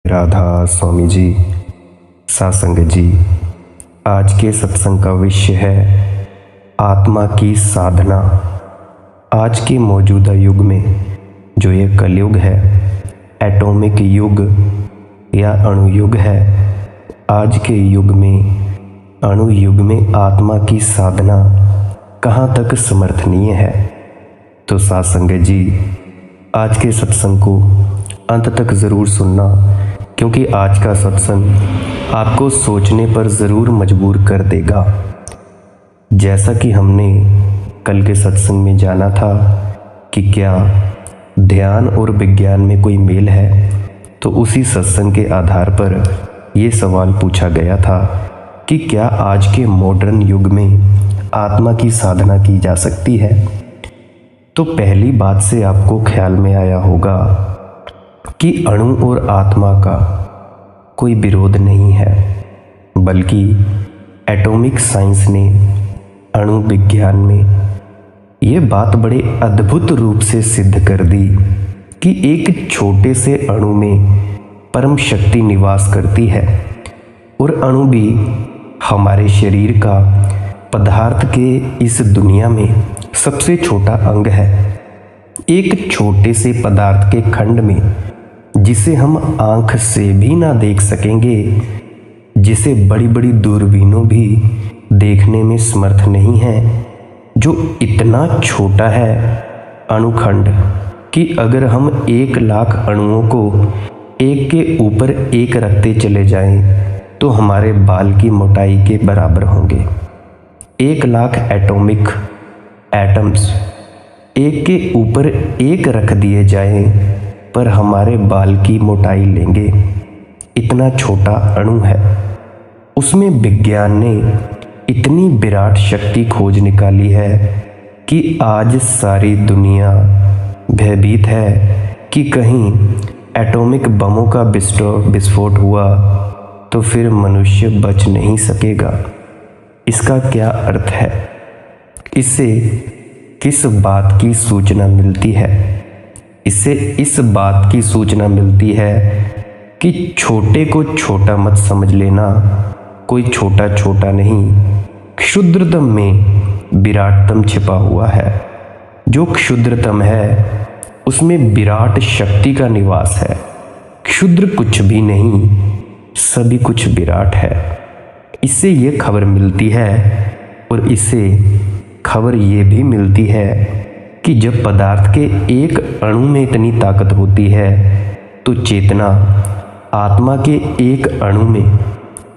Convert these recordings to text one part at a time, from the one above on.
राधा स्वामी जी, सासंग जी। आज के सत्संग का विषय है आत्मा की साधना। आज के मौजूदा युग में जो ये कलयुग है, एटॉमिक युग या अणुयुग है, आज के युग में अणुयुग में आत्मा की साधना कहाँ तक समर्थनीय है। तो सासंग जी, आज के सत्संग को अंत तक ज़रूर सुनना, क्योंकि आज का सत्संग आपको सोचने पर ज़रूर मजबूर कर देगा। जैसा कि हमने कल के सत्संग में जाना था कि क्या ध्यान और विज्ञान में कोई मेल है, तो उसी सत्संग के आधार पर ये सवाल पूछा गया था कि क्या आज के मॉडर्न युग में आत्मा की साधना की जा सकती है। तो पहली बात से आपको ख्याल में आया होगा कि अणु और आत्मा का कोई विरोध नहीं है, बल्कि एटॉमिक साइंस ने अणु विज्ञान में ये बात बड़े अद्भुत रूप से सिद्ध कर दी कि एक छोटे से अणु में परम शक्ति निवास करती है, और अणु भी हमारे शरीर का पदार्थ के इस दुनिया में सबसे छोटा अंग है। एक छोटे से पदार्थ के खंड में, जिसे हम आंख से भी ना देख सकेंगे, जिसे बड़ी बड़ी दूरबीनों भी देखने में समर्थ नहीं है, जो इतना छोटा है अणुखंड कि अगर हम 1,00,000 अणुओं को एक के ऊपर एक रखते चले जाएं तो हमारे बाल की मोटाई के बराबर होंगे। 1,00,000 एटॉमिक एटम्स एक के ऊपर एक रख दिए जाएं पर हमारे बाल की मोटाई लेंगे। इतना छोटा अणु है। उसमें विज्ञान ने इतनी विराट शक्ति खोज निकाली है कि आज सारी दुनिया भयभीत है कि कहीं एटॉमिक बमों का विस्फोट हुआ तो फिर मनुष्य बच नहीं सकेगा। इसका क्या अर्थ है? इससे किस बात की सूचना मिलती है? इससे इस बात की सूचना मिलती है कि छोटे को छोटा मत समझ लेना। कोई छोटा छोटा नहीं, क्षुद्रतम में विराटतम छिपा हुआ है। जो क्षुद्रतम है उसमें विराट शक्ति का निवास है। क्षुद्र कुछ भी नहीं, सभी कुछ विराट है। इससे ये खबर मिलती है, और इससे खबर ये भी मिलती है कि जब पदार्थ के एक अणु में इतनी ताकत होती है, तो चेतना आत्मा के एक अणु में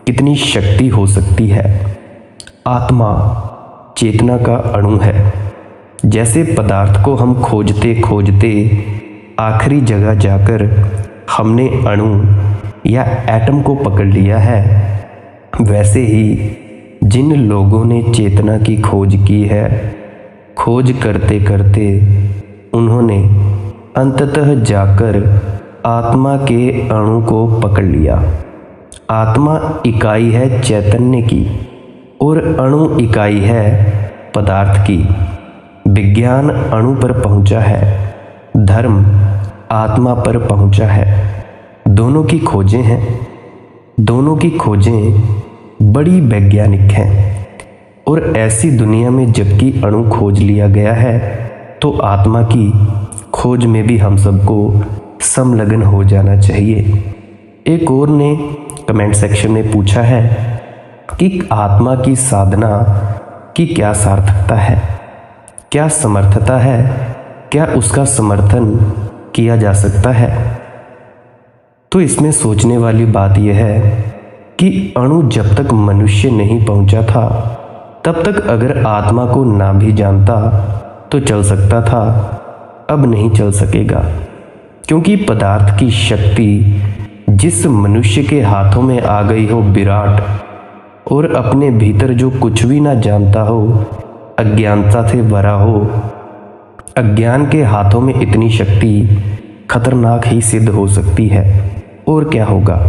कितनी शक्ति हो सकती है। आत्मा चेतना का अणु है। जैसे पदार्थ को हम खोजते खोजते आखिरी जगह जाकर हमने अणु या एटम को पकड़ लिया है, वैसे ही जिन लोगों ने चेतना की खोज की है, खोज करते करते उन्होंने अंततः जाकर आत्मा के अणु को पकड़ लिया। आत्मा इकाई है चैतन्य की, और अणु इकाई है पदार्थ की। विज्ञान अणु पर पहुंचा है, धर्म आत्मा पर पहुंचा है। दोनों की खोजें हैं, दोनों की खोजें बड़ी वैज्ञानिक हैं। और ऐसी दुनिया में जबकि अणु खोज लिया गया है, तो आत्मा की खोज में भी हम सबको संलग्न हो जाना चाहिए। एक और ने कमेंट सेक्शन में पूछा है कि आत्मा की साधना की क्या सार्थकता है, क्या समर्थता है, क्या उसका समर्थन किया जा सकता है। तो इसमें सोचने वाली बात यह है कि अणु जब तक मनुष्य नहीं पहुंचा था, तब तक अगर आत्मा को ना भी जानता तो चल सकता था। अब नहीं चल सकेगा, क्योंकि पदार्थ की शक्ति जिस मनुष्य के हाथों में आ गई हो विराट, और अपने भीतर जो कुछ भी ना जानता हो, अज्ञानता से भरा हो, अज्ञान के हाथों में इतनी शक्ति खतरनाक ही सिद्ध हो सकती है। और क्या होगा?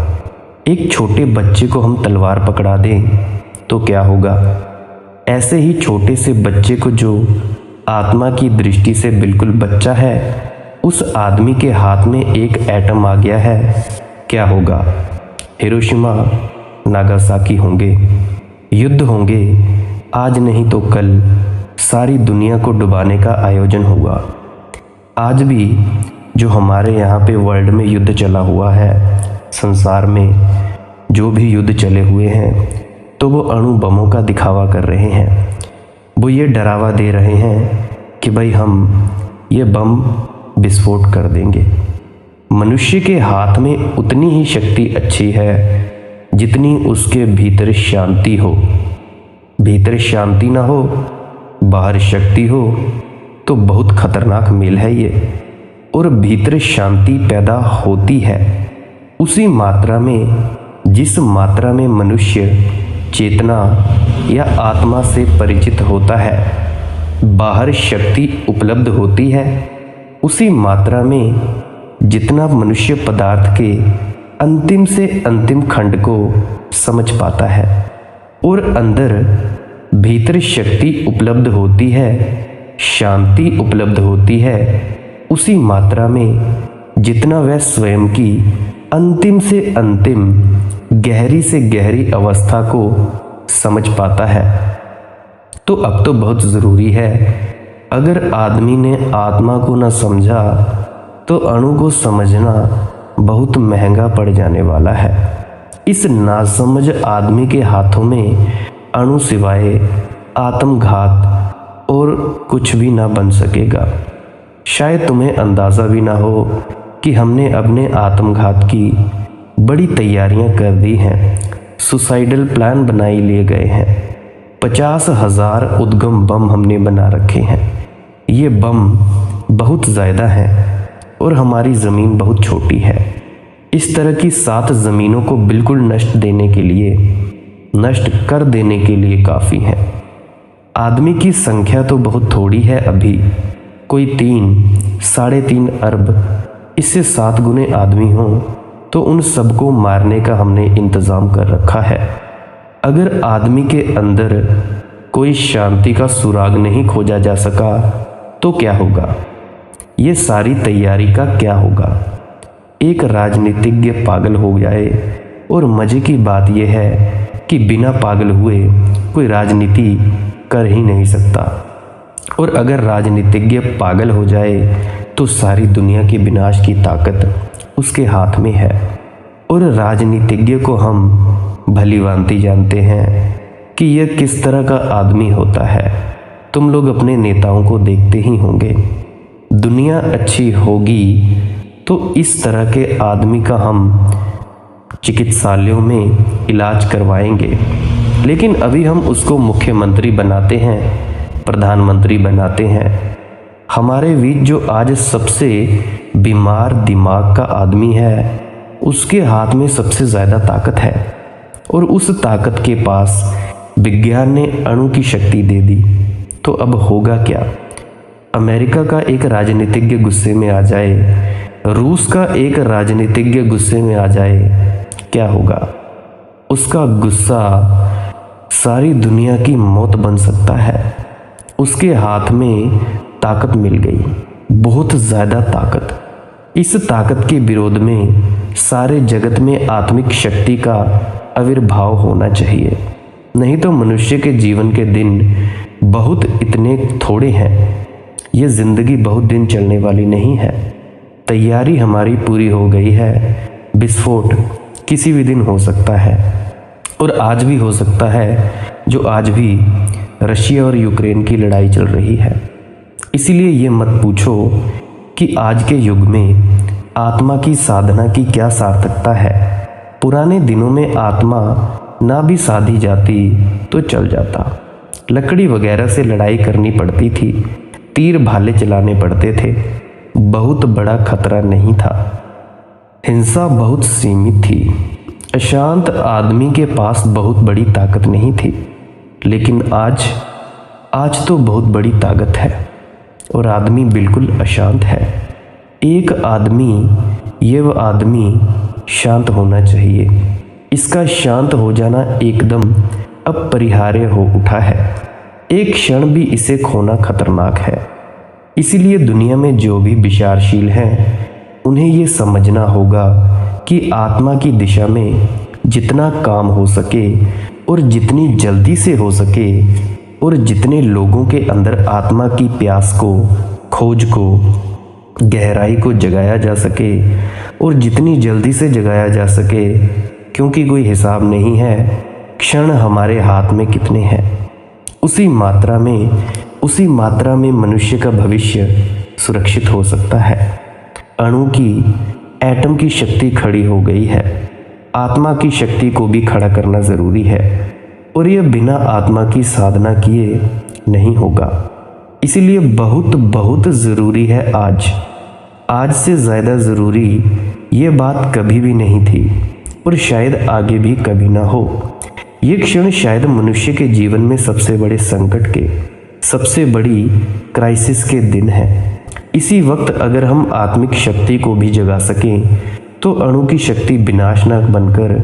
एक छोटे बच्चे को हम तलवार पकड़ा दें तो क्या होगा? ऐसे ही छोटे से बच्चे को, जो आत्मा की दृष्टि से बिल्कुल बच्चा है, उस आदमी के हाथ में एक एटम आ गया है क्या होगा? हिरोशिमा नागासाकी होंगे, युद्ध होंगे, आज नहीं तो कल सारी दुनिया को डुबाने का आयोजन हुआ। आज भी जो हमारे यहाँ पे वर्ल्ड में युद्ध चला हुआ है, संसार में जो भी युद्ध चले हुए हैं, तो वो अणु बमों का दिखावा कर रहे हैं। वो ये डरावा दे रहे हैं कि भाई हम ये बम विस्फोट कर देंगे। मनुष्य के हाथ में उतनी ही शक्ति अच्छी है जितनी उसके भीतर शांति हो। भीतर शांति ना हो, बाहर शक्ति हो, तो बहुत खतरनाक मेल है ये। और भीतर शांति पैदा होती है उसी मात्रा में जिस मात्रा में मनुष्य चेतना या आत्मा से परिचित होता है। बाहर शक्ति उपलब्ध होती है उसी मात्रा में जितना मनुष्य पदार्थ के अंतिम से अंतिम खंड को समझ पाता है। और अंदर भीतर शक्ति उपलब्ध होती है, शांति उपलब्ध होती है उसी मात्रा में जितना वह स्वयं की अंतिम से अंतिम गहरी से गहरी अवस्था को समझ पाता है। तो अब तो बहुत ज़रूरी है, अगर आदमी ने आत्मा को न समझा तो अणु को समझना बहुत महंगा पड़ जाने वाला है। इस नासमझ आदमी के हाथों में अणु सिवाय आत्मघात और कुछ भी ना बन सकेगा। शायद तुम्हें अंदाज़ा भी ना हो कि हमने अपने आत्मघात की बड़ी तैयारियां कर दी हैं। सुसाइडल प्लान बनाई लिए गए हैं। 50,000 उद्गम बम हमने बना रखे हैं। ये बम बहुत ज़्यादा हैं और हमारी ज़मीन बहुत छोटी है। इस तरह की 7 ज़मीनों को बिल्कुल नष्ट कर देने के लिए काफ़ी है। आदमी की संख्या तो बहुत थोड़ी है अभी, कोई 3-3.5 अरब। इससे 7 गुने आदमी हों तो उन सबको मारने का हमने इंतज़ाम कर रखा है। अगर आदमी के अंदर कोई शांति का सुराग नहीं खोजा जा सका तो क्या होगा? ये सारी तैयारी का क्या होगा? एक राजनीतिज्ञ पागल हो जाए, और मज़े की बात यह है कि बिना पागल हुए कोई राजनीति कर ही नहीं सकता। और अगर राजनीतिज्ञ पागल हो जाए तो सारी दुनिया के विनाश की ताकत उसके हाथ में है। और राजनीतिज्ञ को हम भलीभांति जानते हैं कि यह किस तरह का आदमी होता है। तुम लोग अपने नेताओं को देखते ही होंगे। दुनिया अच्छी होगी तो इस तरह के आदमी का हम चिकित्सालयों में इलाज करवाएंगे। लेकिन अभी हम उसको मुख्यमंत्री बनाते हैं, प्रधानमंत्री बनाते हैं। हमारे बीच जो आज सबसे बीमार दिमाग का आदमी है, उसके हाथ में सबसे ज़्यादा ताकत है, और उस ताकत के पास विज्ञान ने अणु की शक्ति दे दी। तो अब होगा क्या? अमेरिका का एक राजनीतिज्ञ गुस्से में आ जाए, रूस का एक राजनीतिज्ञ गुस्से में आ जाए, क्या होगा? उसका गुस्सा सारी दुनिया की मौत बन सकता है। उसके हाथ में ताकत मिल गई, बहुत ज़्यादा ताकत। इस ताकत के विरोध में सारे जगत में आत्मिक शक्ति का आविर्भाव होना चाहिए, नहीं तो मनुष्य के जीवन के दिन बहुत इतने थोड़े हैं। ये ज़िंदगी बहुत दिन चलने वाली नहीं है। तैयारी हमारी पूरी हो गई है। विस्फोट किसी भी दिन हो सकता है, और आज भी हो सकता है, जो आज भी रशिया और यूक्रेन की लड़ाई चल रही है। इसीलिए ये मत पूछो कि आज के युग में आत्मा की साधना की क्या सार्थकता है। पुराने दिनों में आत्मा ना भी साधी जाती तो चल जाता। लकड़ी वगैरह से लड़ाई करनी पड़ती थी, तीर भाले चलाने पड़ते थे, बहुत बड़ा खतरा नहीं था। हिंसा बहुत सीमित थी। अशांत आदमी के पास बहुत बड़ी ताकत नहीं थी। लेकिन आज तो बहुत बड़ी ताकत है, और आदमी बिल्कुल अशांत है। एक आदमी, ये वो आदमी शांत होना चाहिए। इसका शांत हो जाना एकदम अपरिहार्य हो उठा है। एक क्षण भी इसे खोना खतरनाक है। इसीलिए दुनिया में जो भी विचारशील हैं, उन्हें ये समझना होगा कि आत्मा की दिशा में जितना काम हो सके और जितनी जल्दी से हो सके और जितने लोगों के अंदर आत्मा की प्यास को, खोज को, गहराई को जगाया जा सके और जितनी जल्दी से जगाया जा सके, क्योंकि कोई हिसाब नहीं है क्षण हमारे हाथ में कितने हैं। उसी मात्रा में मनुष्य का भविष्य सुरक्षित हो सकता है। अणु की, एटम की शक्ति खड़ी हो गई है। आत्मा की शक्ति को भी खड़ा करना ज़रूरी है और यह बिना आत्मा की साधना किए नहीं होगा। इसीलिए बहुत बहुत ज़रूरी है आज से ज़्यादा ज़रूरी ये बात कभी भी नहीं थी और शायद आगे भी कभी ना हो। ये क्षण शायद मनुष्य के जीवन में सबसे बड़े संकट के, सबसे बड़ी क्राइसिस के दिन है। इसी वक्त अगर हम आत्मिक शक्ति को भी जगा सकें तो अणु की शक्ति विनाशनाक बनकर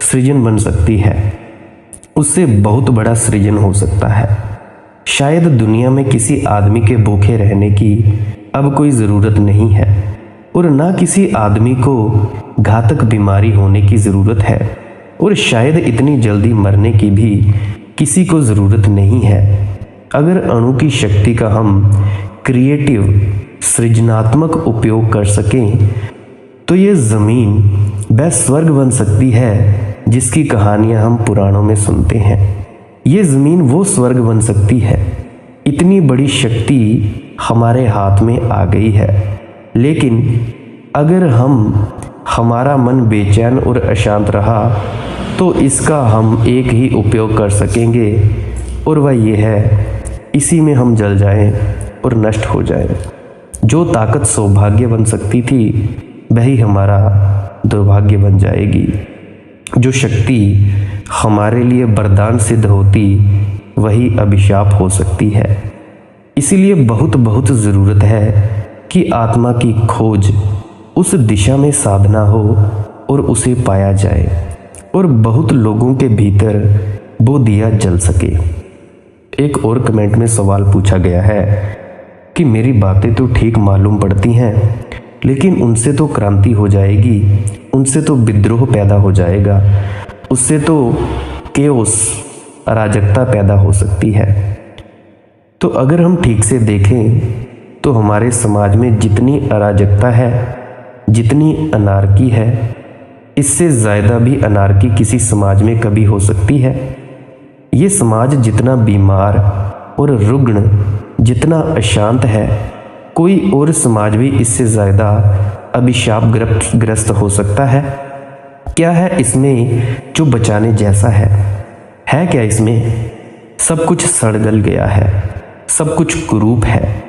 सृजन बन सकती है। उससे बहुत बड़ा सृजन हो सकता है। शायद दुनिया में किसी आदमी के भूखे रहने की अब कोई ज़रूरत नहीं है और ना किसी आदमी को घातक बीमारी होने की ज़रूरत है और शायद इतनी जल्दी मरने की भी किसी को ज़रूरत नहीं है। अगर अणु की शक्ति का हम क्रिएटिव, सृजनात्मक उपयोग कर सकें तो ये ज़मीन वह स्वर्ग बन सकती है जिसकी कहानियाँ हम पुराणों में सुनते हैं। ये ज़मीन वो स्वर्ग बन सकती है। इतनी बड़ी शक्ति हमारे हाथ में आ गई है। लेकिन अगर हमारा मन बेचैन और अशांत रहा तो इसका हम एक ही उपयोग कर सकेंगे और वह ये है, इसी में हम जल जाएं और नष्ट हो जाएं। जो ताकत सौभाग्य बन सकती थी वही हमारा दुर्भाग्य बन जाएगी। जो शक्ति हमारे लिए वरदान सिद्ध होती वही अभिशाप हो सकती है। इसीलिए बहुत बहुत ज़रूरत है कि आत्मा की खोज, उस दिशा में साधना हो और उसे पाया जाए और बहुत लोगों के भीतर वो दिया जल सके। एक और कमेंट में सवाल पूछा गया है कि मेरी बातें तो ठीक मालूम पड़ती हैं लेकिन उनसे तो क्रांति हो जाएगी, उनसे तो विद्रोह पैदा हो जाएगा, उससे तो केओस, अराजकता पैदा हो सकती है। तो अगर हम ठीक से देखें तो हमारे समाज में जितनी अराजकता है, जितनी अनार्की है, इससे ज़्यादा भी अनार्की किसी समाज में कभी हो सकती है। ये समाज जितना बीमार और रुग्ण, जितना अशांत है, कोई और समाज भी इससे ज़्यादा अभिशाप ग्रस्त हो सकता है। क्या है इसमें जो बचाने जैसा है क्या इसमें? सब कुछ सड़ गल गया है, सब कुछ कुरूप है,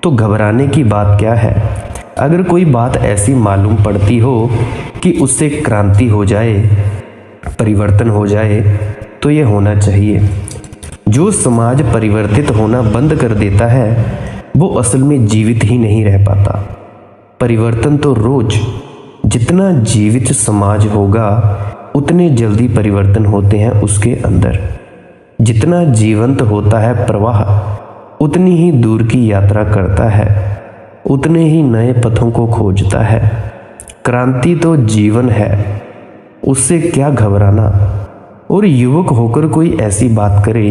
तो घबराने की बात क्या है? अगर कोई बात ऐसी मालूम पड़ती हो कि उससे क्रांति हो जाए, परिवर्तन हो जाए, तो ये होना चाहिए। जो समाज परिवर्तित होना बंद कर देता है वो असल में जीवित ही नहीं रह पाता। परिवर्तन तो रोज, जितना जीवित समाज होगा उतने जल्दी परिवर्तन होते हैं उसके अंदर। जितना जीवंत होता है प्रवाह, उतनी ही दूर की यात्रा करता है, उतने ही नए पथों को खोजता है। क्रांति तो जीवन है, उससे क्या घबराना। और युवक होकर कोई ऐसी बात करे,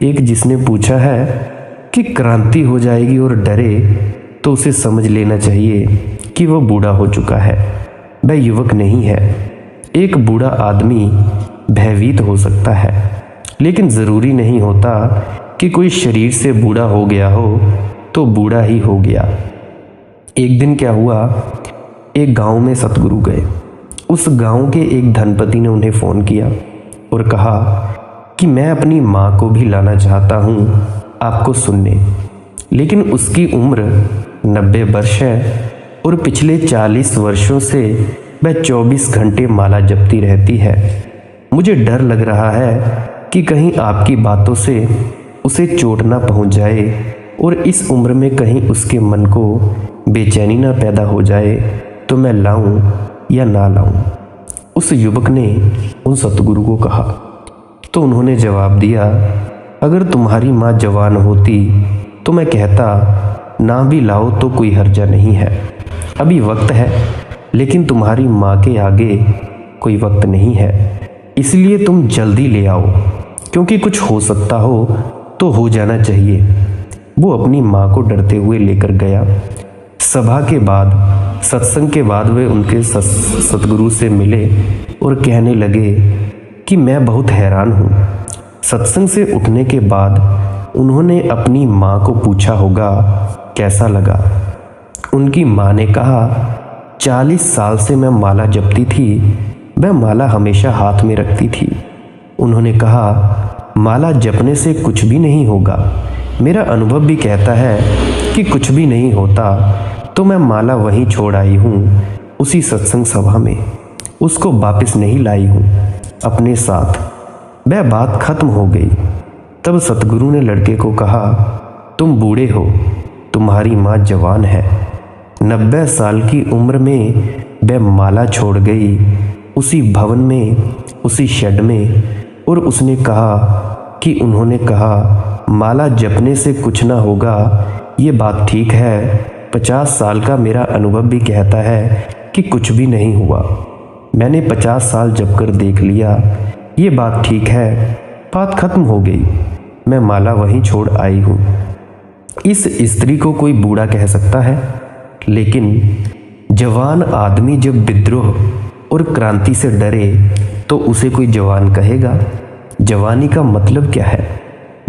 एक जिसने पूछा है कि क्रांति हो जाएगी और डरे, तो उसे समझ लेना चाहिए कि वह बूढ़ा हो चुका है, वह युवक नहीं है। एक बूढ़ा आदमी भयभीत हो सकता है, लेकिन ज़रूरी नहीं होता कि कोई शरीर से बूढ़ा हो गया हो तो बूढ़ा ही हो गया। एक दिन क्या हुआ, एक गांव में सतगुरु गए। उस गांव के एक धनपति ने उन्हें फ़ोन किया और कहा कि मैं अपनी माँ को भी लाना चाहता हूँ आपको सुनने, लेकिन उसकी उम्र 90 वर्ष है और पिछले 40 वर्षों से वह 24 घंटे माला जपती रहती है। मुझे डर लग रहा है कि कहीं आपकी बातों से उसे चोट ना पहुँच जाए और इस उम्र में कहीं उसके मन को बेचैनी ना पैदा हो जाए, तो मैं लाऊं या ना लाऊं। उस युवक ने उन सतगुरु को कहा, तो उन्होंने जवाब दिया, अगर तुम्हारी माँ जवान होती तो मैं कहता ना भी लाओ तो कोई हर्जा नहीं है, अभी वक्त है, लेकिन तुम्हारी माँ के आगे कोई वक्त नहीं है, इसलिए तुम जल्दी ले आओ, क्योंकि कुछ हो सकता हो तो हो जाना चाहिए। वो अपनी माँ को डरते हुए लेकर गया। सभा के बाद, सत्संग के बाद वे उनके सतगुरु से मिले और कहने लगे कि मैं बहुत हैरान हूँ। सत्संग से उठने के बाद उन्होंने अपनी माँ को पूछा होगा कैसा लगा। उनकी माँ ने कहा, 40 साल से मैं माला जपती थी, मैं माला हमेशा हाथ में रखती थी। उन्होंने कहा, माला जपने से कुछ भी नहीं होगा। मेरा अनुभव भी कहता है कि कुछ भी नहीं होता, तो मैं माला वहीं छोड़ आई हूँ, उसी सत्संग सभा में। उसको वापस नहीं लाई हूँ अपने साथ। वह बात खत्म हो गई। तब सतगुरु ने लड़के को कहा, तुम बूढ़े हो, तुम्हारी माँ जवान है। 90 साल की उम्र में वह माला छोड़ गई, उसी भवन में, उसी शेड में। और उसने कहा कि उन्होंने कहा माला जपने से कुछ ना होगा। ये बात ठीक है। 50 साल का मेरा अनुभव भी कहता है कि कुछ भी नहीं हुआ। मैंने 50 साल जप कर देख लिया। ये बात ठीक है। बात खत्म हो गई। मैं माला वहीं छोड़ आई हूँ। इस स्त्री को कोई बूढ़ा कह सकता है, लेकिन जवान आदमी जब विद्रोह और क्रांति से डरे तो उसे कोई जवान कहेगा। जवानी का मतलब क्या है?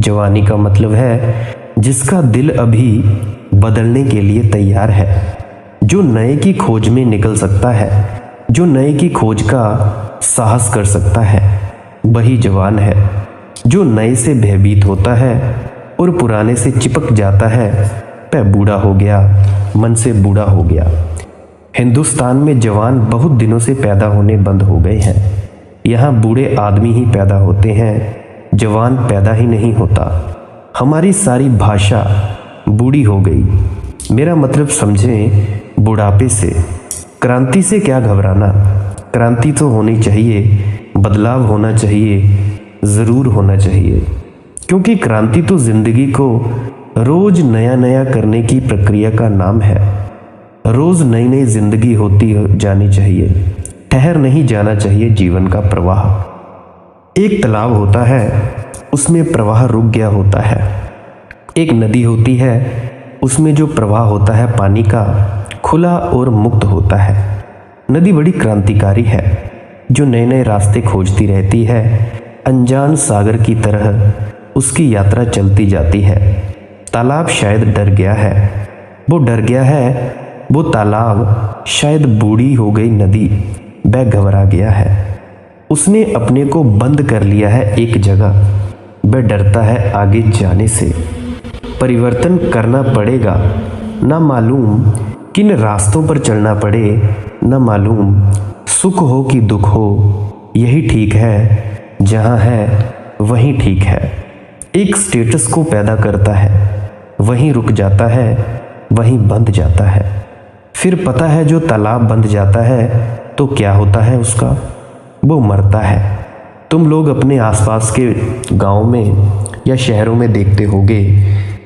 जवानी का मतलब है जिसका दिल अभी बदलने के लिए तैयार है, जो नए की खोज में निकल सकता है, जो नए की खोज का साहस कर सकता है, वही जवान है। जो नए से भयभीत होता है और पुराने से चिपक जाता है, वह बूढ़ा हो गया, मन से बूढ़ा हो गया। हिंदुस्तान में जवान बहुत दिनों से पैदा होने बंद हो गए हैं। यहाँ बूढ़े आदमी ही पैदा होते हैं, जवान पैदा ही नहीं होता। हमारी सारी भाषा बूढ़ी हो गई। मेरा मतलब समझें, बुढ़ापे से। क्रांति से क्या घबराना? क्रांति तो होनी चाहिए, बदलाव होना चाहिए, ज़रूर होना चाहिए, क्योंकि क्रांति तो ज़िंदगी को रोज़ नया नया करने की प्रक्रिया का नाम है। रोज़ नई नई जिंदगी होती जानी चाहिए, ठहर नहीं जाना चाहिए जीवन का प्रवाह। एक तालाब होता है, उसमें प्रवाह रुक गया होता है। एक नदी होती है, उसमें जो प्रवाह होता है पानी का, खुला और मुक्त होता है। नदी बड़ी क्रांतिकारी है, जो नए नए रास्ते खोजती रहती है। अनजान सागर की तरह उसकी यात्रा चलती जाती है। तालाब शायद डर गया है, वो डर गया है। वो तालाब शायद बूढ़ी हो गई नदी, वह घबरा गया है। उसने अपने को बंद कर लिया है एक जगह। वह डरता है आगे जाने से। परिवर्तन करना पड़ेगा, ना मालूम किन रास्तों पर चलना पड़े, ना मालूम सुख हो कि दुख हो। यही ठीक है, जहाँ है वहीं ठीक है। एक स्टेटस को पैदा करता है, वहीं रुक जाता है, वहीं बंध जाता है। फिर पता है जो तालाब बंध जाता है तो क्या होता है उसका? वो मरता है। तुम लोग अपने आसपास के गांव में या शहरों में देखते होगे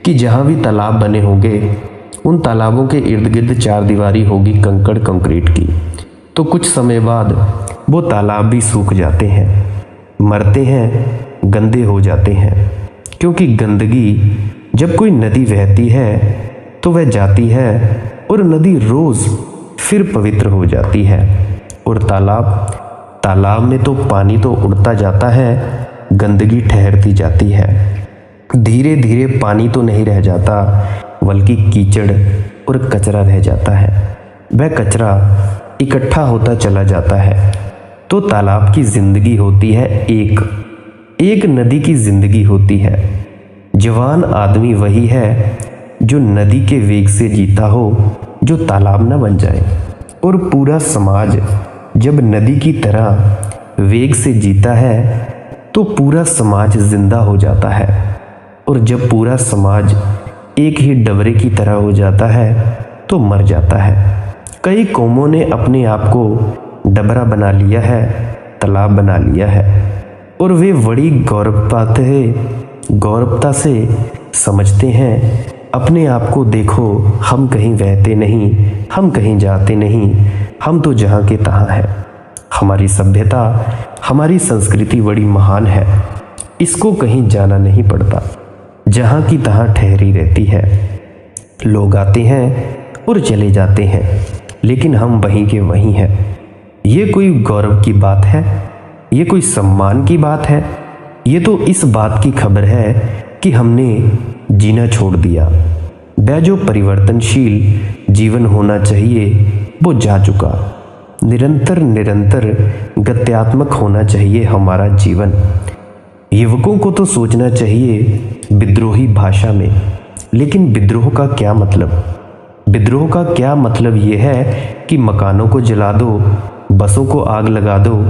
कि जहाँ भी तालाब बने होंगे, उन तालाबों के इर्द गिर्द चारदीवारी होगी कंकड़ कंक्रीट की। तो कुछ समय बाद वो तालाब भी सूख जाते हैं, मरते हैं, गंदे हो जाते हैं। क्योंकि गंदगी, जब कोई नदी बहती है तो वह जाती है और नदी रोज़ फिर पवित्र हो जाती है। और तालाब में तो पानी तो उड़ता जाता है, गंदगी ठहरती जाती है। धीरे धीरे पानी तो नहीं रह जाता, बल्कि कीचड़ और कचरा रह जाता है। वह कचरा इकट्ठा होता चला जाता है। तो तालाब की जिंदगी होती है एक नदी की जिंदगी होती है। जवान आदमी वही है जो नदी के वेग से जीता हो, जो तालाब न बन जाए। और पूरा समाज जब नदी की तरह वेग से जीता है तो पूरा समाज जिंदा हो जाता है। और जब पूरा समाज एक ही डबरे की तरह हो जाता है तो मर जाता है। कई कौमों ने अपने आप को डबरा बना लिया है, तालाब बना लिया है, और वे बड़ी गौरवता से समझते हैं अपने आप को देखो, हम कहीं बहते नहीं, हम कहीं जाते नहीं, हम तो जहाँ के तहाँ हैं। हमारी सभ्यता, हमारी संस्कृति बड़ी महान है, इसको कहीं जाना नहीं पड़ता, जहाँ की तहाँ ठहरी रहती है। लोग आते हैं और चले जाते हैं, लेकिन हम वहीं के वहीं हैं। ये कोई गौरव की बात है? ये कोई सम्मान की बात है? ये तो इस बात की खबर है कि हमने जीना छोड़ दिया। वह जो परिवर्तनशील जीवन होना चाहिए वो जा चुका। निरंतर निरंतर गत्यात्मक होना चाहिए हमारा जीवन। युवकों को तो सोचना चाहिए विद्रोही भाषा में, लेकिन विद्रोह का क्या मतलब? विद्रोह का क्या मतलब ये है कि मकानों को जला दो, बसों को आग लगा दो,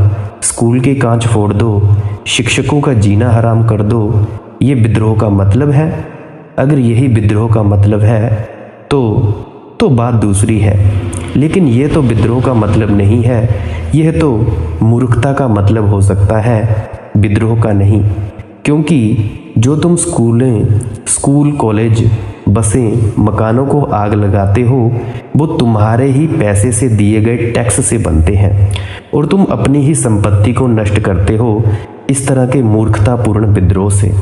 स्कूल के कांच फोड़ दो, शिक्षकों का जीना हराम कर दो। ये विद्रोह का मतलब है? अगर यही विद्रोह का मतलब है तो बात दूसरी है, लेकिन ये तो विद्रोह का मतलब नहीं है। यह तो मूर्खता का मतलब हो सकता है, विद्रोह का नहीं। क्योंकि जो तुम स्कूल कॉलेज बसें मकानों को आग लगाते हो वो तुम्हारे ही पैसे से दिए गए टैक्स से बनते हैं, और तुम अपनी ही संपत्ति को नष्ट करते हो इस तरह के मूर्खतापूर्ण विद्रोह से।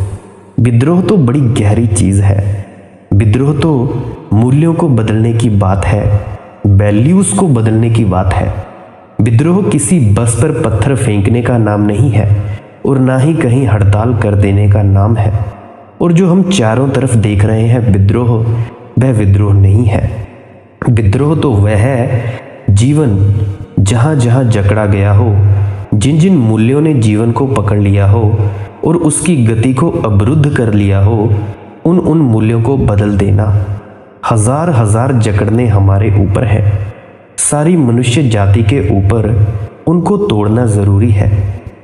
विद्रोह तो बड़ी गहरी चीज़ है। विद्रोह तो मूल्यों को बदलने की बात है, वैल्यूज़ को बदलने की बात है। विद्रोह किसी बस पर पत्थर फेंकने का नाम नहीं है, और ना ही कहीं हड़ताल कर देने का नाम है। और जो हम चारों तरफ देख रहे हैं विद्रोह, वह विद्रोह नहीं है। विद्रोह तो वह है जीवन जहाँ जहाँ जकड़ा गया हो, जिन जिन मूल्यों ने जीवन को पकड़ लिया हो और उसकी गति को अवरुद्ध कर लिया हो, उन उन मूल्यों को बदल देना। हजार हजार जकड़ने हमारे ऊपर है, सारी मनुष्य जाति के ऊपर। उनको तोड़ना ज़रूरी है,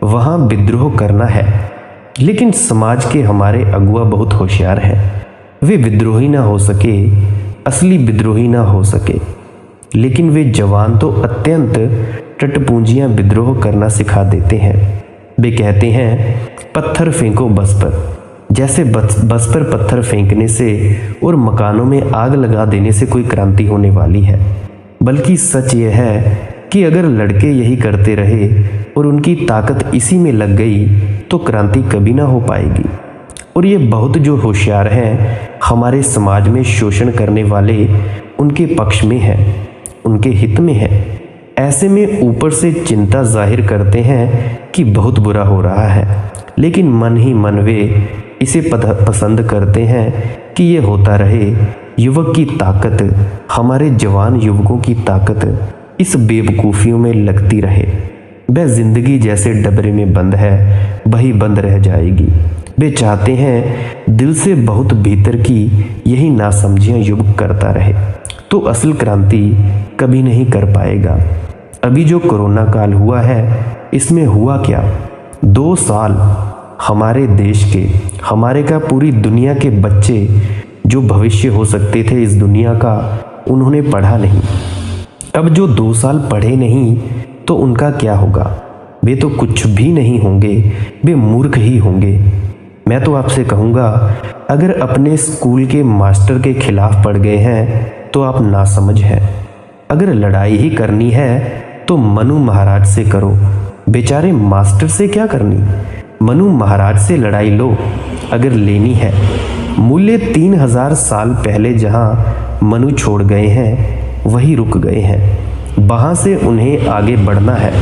वहाँ विद्रोह करना है। लेकिन समाज के हमारे अगुआ बहुत होशियार हैं। वे विद्रोही ना हो सके, असली विद्रोही ना हो सके, लेकिन वे जवान तो अत्यंत टटपूंजियां विद्रोह करना सिखा देते हैं। वे कहते हैं पत्थर फेंको बस पर। जैसे बस पर पत्थर फेंकने से और मकानों में आग लगा देने से कोई क्रांति होने वाली है। बल्कि सच यह है कि अगर लड़के यही करते रहे और उनकी ताकत इसी में लग गई तो क्रांति कभी ना हो पाएगी। और ये बहुत जो होशियार हैं हमारे समाज में शोषण करने वाले, उनके पक्ष में हैं, उनके हित में हैं। ऐसे में ऊपर से चिंता जाहिर करते हैं कि बहुत बुरा हो रहा है, लेकिन मन ही मन वे इसे पसंद करते हैं कि ये होता रहे। युवक की ताकत, हमारे जवान युवकों की ताकत इस बेवकूफ़ियों में लगती रहे। वह जिंदगी जैसे डबरे में बंद है, वही बंद रह जाएगी। वे चाहते हैं दिल से बहुत भीतर की यही नासमझियाँ युवक करता रहे, तो असल क्रांति कभी नहीं कर पाएगा। अभी जो कोरोना काल हुआ है, इसमें हुआ क्या? 2 साल हमारे देश के, हमारे का पूरी दुनिया के बच्चे जो भविष्य हो सकते थे इस दुनिया का, उन्होंने पढ़ा नहीं। अब जो 2 साल पढ़े नहीं तो उनका क्या होगा? वे तो कुछ भी नहीं होंगे, वे मूर्ख ही होंगे। मैं तो आपसे कहूँगा, अगर अपने स्कूल के मास्टर के खिलाफ पड़ गए हैं तो आप नासमझ हैं। अगर लड़ाई ही करनी है तो मनु महाराज से करो, बेचारे मास्टर से क्या करनी। मनु महाराज से लड़ाई लो अगर लेनी है। मूल्य 3000 साल पहले जहाँ मनु छोड़ गए हैं वही रुक गए हैं। वहाँ से उन्हें आगे बढ़ना है,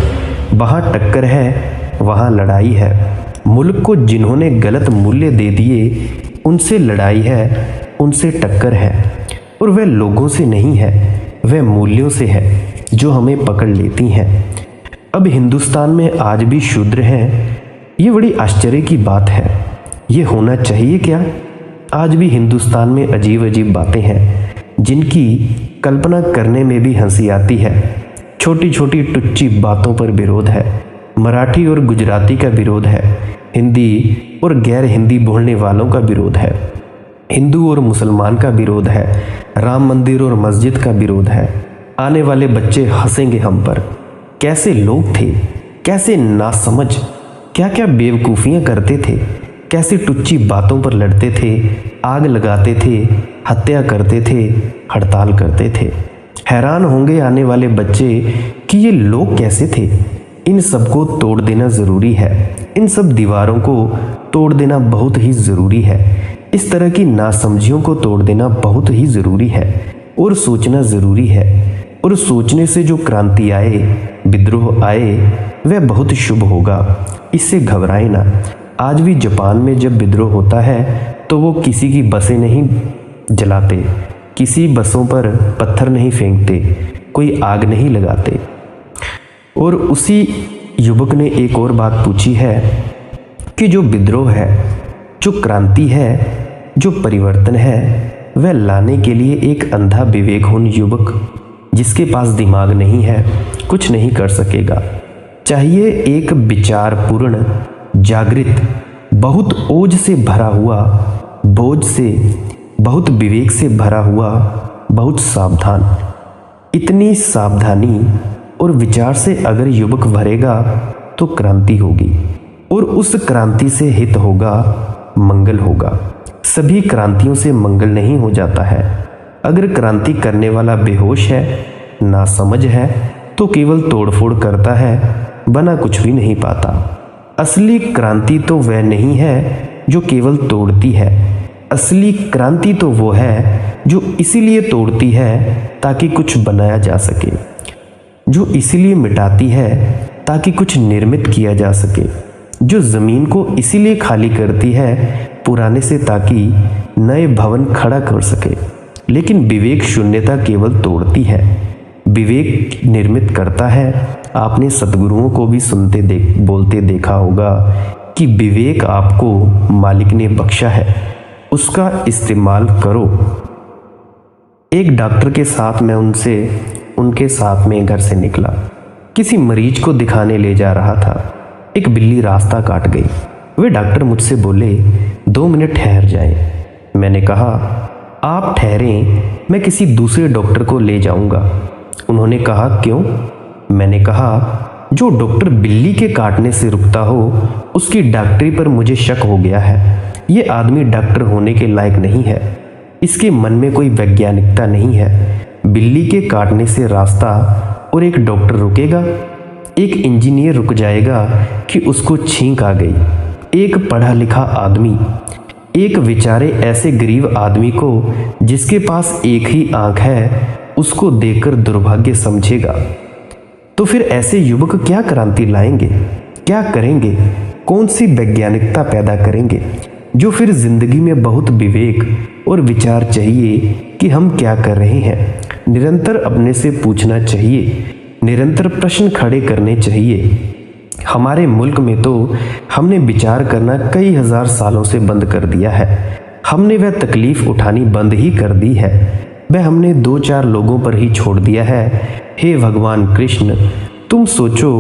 वहाँ टक्कर है, वहाँ लड़ाई है। मुल्क को जिन्होंने गलत मूल्य दे दिए उनसे लड़ाई है, उनसे टक्कर है। और वह लोगों से नहीं है, वह मूल्यों से है जो हमें पकड़ लेती हैं। अब हिंदुस्तान में आज भी शूद्र हैं, ये बड़ी आश्चर्य की बात है। ये होना चाहिए क्या? आज भी हिंदुस्तान में अजीब अजीब बातें हैं जिनकी कल्पना करने में भी हंसी आती है। छोटी छोटी टुच्ची बातों पर विरोध है। मराठी और गुजराती का विरोध है, हिंदी और गैर हिंदी बोलने वालों का विरोध है, हिंदू और मुसलमान का विरोध है, राम मंदिर और मस्जिद का विरोध है। आने वाले बच्चे हंसेंगे हम पर। कैसे लोग थे, कैसे नासमझ, क्या क्या बेवकूफ़ियाँ करते थे। कैसी टुच्ची बातों पर लड़ते थे, आग लगाते थे, हत्या करते थे, हड़ताल करते थे। हैरान होंगे आने वाले बच्चे कि ये लोग कैसे थे। इन सबको तोड़ देना ज़रूरी है। इन सब दीवारों को तोड़ देना बहुत ही ज़रूरी है। इस तरह की नासमझियों को तोड़ देना बहुत ही ज़रूरी है और सोचना ज़रूरी है। और सोचने से जो क्रांति आए, विद्रोह आए, वह बहुत शुभ होगा। इससे घबराए ना। आज भी जापान में जब विद्रोह होता है तो वो किसी की बसें नहीं जलाते, किसी बसों पर पत्थर नहीं फेंकते, कोई आग नहीं लगाते। और उसी युवक ने एक और बात पूछी है कि जो विद्रोह है, जो क्रांति है, जो परिवर्तन है, वह लाने के लिए एक अंधा विवेकहीन युवक जिसके पास दिमाग नहीं है कुछ नहीं कर सकेगा। चाहिए एक विचारपूर्ण, जागृत, बहुत ओज से भरा हुआ, बोझ से, बहुत विवेक से भरा हुआ, बहुत सावधान। इतनी सावधानी और विचार से अगर युवक भरेगा तो क्रांति होगी और उस क्रांति से हित होगा, मंगल होगा। सभी क्रांतियों से मंगल नहीं हो जाता है। अगर क्रांति करने वाला बेहोश है, नासमझ है, तो केवल तोड़फोड़ करता है, बना कुछ भी नहीं पाता। असली क्रांति तो वह नहीं है जो केवल तोड़ती है। असली क्रांति तो वो है जो इसीलिए तोड़ती है ताकि कुछ बनाया जा सके, जो इसीलिए मिटाती है ताकि कुछ निर्मित किया जा सके, जो ज़मीन को इसीलिए खाली करती है पुराने से ताकि नए भवन खड़ा कर सके। लेकिन विवेक शून्यता केवल तोड़ती है, विवेक निर्मित करता है। आपने सद्गुरुओं को भी बोलते देखा होगा कि विवेक आपको मालिक ने बख्शा है, उसका इस्तेमाल करो। एक डॉक्टर के साथ मैं उनके साथ में घर से निकला। किसी मरीज को दिखाने ले जा रहा था। एक बिल्ली रास्ता काट गई। वे डॉक्टर मुझसे बोले, 2 मिनट ठहर जाएं। मैंने कहा, आप ठहरें, मैं किसी दूसरे डॉक्टर को ले जाऊंगा। उन्होंने कहा, क्यों? मैंने कहा, जो डॉक्टर बिल्ली के काटने से रुकता हो उसकी डॉक्टरी पर मुझे शक हो गया है। ये आदमी डॉक्टर होने के लायक नहीं है। इसके मन में कोई वैज्ञानिकता नहीं है। बिल्ली के काटने से रास्ता और एक डॉक्टर रुकेगा? एक इंजीनियर रुक जाएगा कि उसको छींक आ गई? एक पढ़ा लिखा आदमी, एक बेचारे ऐसे गरीब आदमी को जिसके पास एक ही आंख है, उसको देखकर दुर्भाग्य समझेगा? तो फिर ऐसे युवक क्या क्रांति लाएंगे? क्या करेंगे? कौन सी वैज्ञानिकता पैदा करेंगे? जो फिर जिंदगी में बहुत विवेक और विचार चाहिए कि हम क्या कर रहे हैं। निरंतर अपने से पूछना चाहिए, निरंतर प्रश्न खड़े करने चाहिए। हमारे मुल्क में तो हमने विचार करना कई हजार सालों से बंद कर दिया है। हमने वह तकलीफ उठानी बंद ही कर दी है। वह हमने 2-4 लोगों पर ही छोड़ दिया है। हे भगवान कृष्ण, तुम सोचो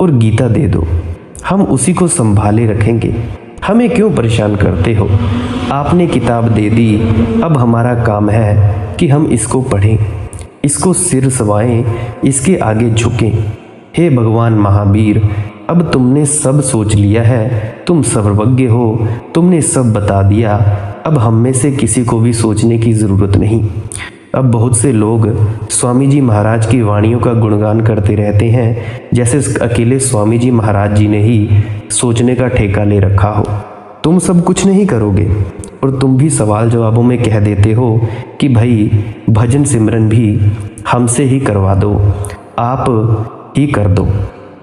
और गीता दे दो, हम उसी को संभाले रखेंगे। हमें क्यों परेशान करते हो? आपने किताब दे दी, अब हमारा काम है कि हम इसको पढ़ें, इसको सिर सवाएं, इसके आगे झुकें। हे भगवान महावीर, अब तुमने सब सोच लिया है, तुम सर्वज्ञ हो, तुमने सब बता दिया। अब हम में से किसी को भी सोचने की ज़रूरत नहीं। अब बहुत से लोग स्वामी जी महाराज की वाणियों का गुणगान करते रहते हैं जैसे अकेले स्वामी जी महाराज जी ने ही सोचने का ठेका ले रखा हो। तुम सब कुछ नहीं करोगे और तुम भी सवाल जवाबों में कह देते हो कि भाई भजन सिमरन भी हमसे ही करवा दो, आप ही कर दो।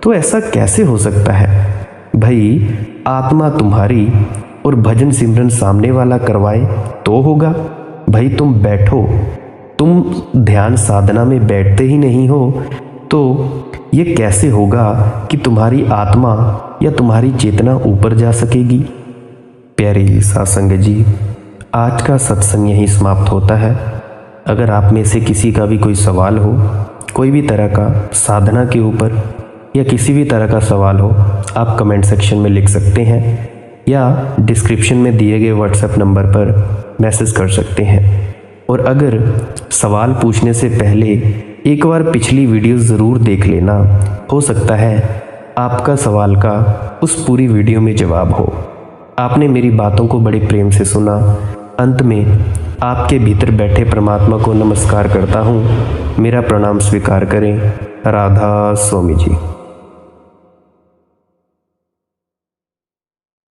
तो ऐसा कैसे हो सकता है? भाई आत्मा तुम्हारी और भजन सिमरन सामने वाला करवाए तो होगा। भाई तुम बैठो, तुम ध्यान साधना में बैठते ही नहीं हो तो ये कैसे होगा कि तुम्हारी आत्मा या तुम्हारी चेतना ऊपर जा सकेगी? प्यारे सासंग जी, आज का सत्संग यहीं समाप्त होता है। अगर आप में से किसी का भी कोई सवाल हो, कोई भी तरह का साधना के ऊपर या किसी भी तरह का सवाल हो, आप कमेंट सेक्शन में लिख सकते हैं या डिस्क्रिप्शन में दिए गए व्हाट्सएप नंबर पर मैसेज कर सकते हैं। और अगर सवाल पूछने से पहले एक बार पिछली वीडियो ज़रूर देख लेना, हो सकता है आपका सवाल का उस पूरी वीडियो में जवाब हो। आपने मेरी बातों को बड़े प्रेम से सुना। अंत में आपके भीतर बैठे परमात्मा को नमस्कार करता हूँ। मेरा प्रणाम स्वीकार करें। राधा स्वामी जी।